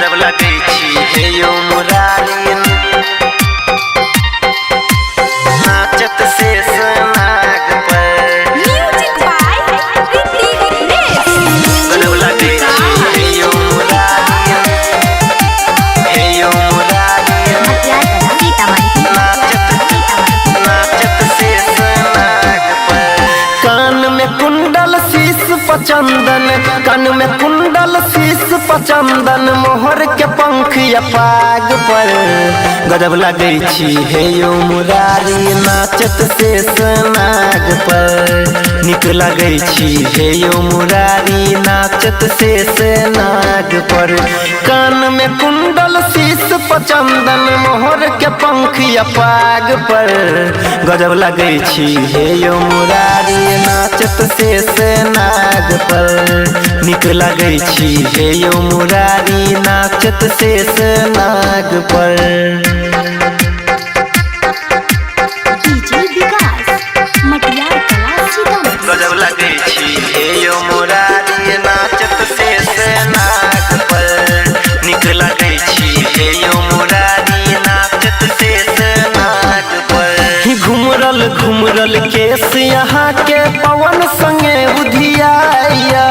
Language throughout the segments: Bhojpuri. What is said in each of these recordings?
गजब लगै छी हे यौ मुरारी नाचत शेष नाग पर। म्यूजिक बाय गजब लगै छी हे यौ मुरारी नाचत शेष नाग पर। कान में कुंडल शीश पचंदन, कान में कुंडल शीश पचंदन, मोहर के पंख या पाग पर। गजब लगै छी हे यौ मुरारी नाचत शेष नाग पर। निक लगै छी हे यौ मुरारी नाचत शेष नाग पर। कान में कुंडल शीश पचंदन, मोहर के पंख या पाग पर। गजब लगै छी हे यौ मुरारी नाचत शेष नाग पर। निक लगै छी हे यौ मुरारी नाचत शेष नाग पर। डीजे विकास मटियार कला सीतामढ़ी। गजब लगै छी हे यौ मुरारी नाचत शेष नाग पर। निक लगै छी हे यौ मुरारी नाचत शेष नाग पर। घुमरल घुमरल केस यहाँ के पवन संगे उधियाया,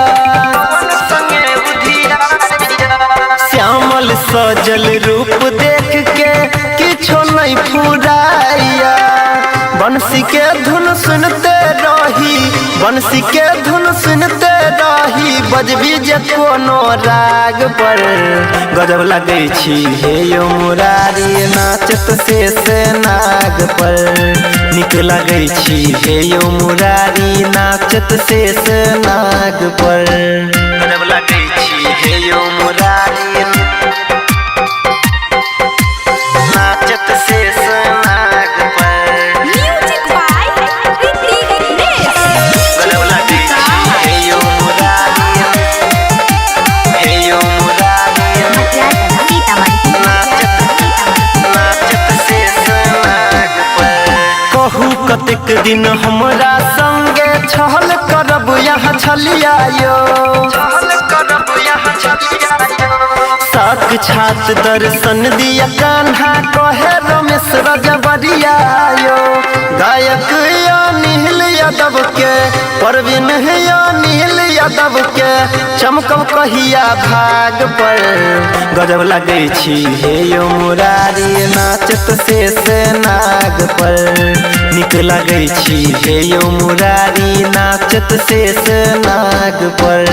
श्यामल सजल रूप देख के किछो नहीं फुराया। बंसी के धुन सुनते रही, बंसी के धुन सुनते रही, बजबी जे कोनो राग पर। गजब लगै छी हे यौ मुरारी नाचत शेष नाग पर। निक लगै छी हे यौ मुरारी नाचत शेष नाग पर। गजब लगै छी हे यौ मुरारी नाचत शेष नाग पर। म्यूजिक बाय गजब लगै छी हे यौ मुरारी नाचत शेष नाग पर। कहू कतेक दिन हमरा संगे छल करब यहाँ छलिया यो, साक्षात दर्शन दिया कान्हा कहे रमेश रजबरिया यो। गायक अनिल यादव के, परवीन अनिल यादव के, चमकब कहिया भाग पर। गजब लगै छी हे यौ मुरारी नाचत शेष नाग पर। निक लगै छी हे यौ मुरारी नाचत शेष नाग पर।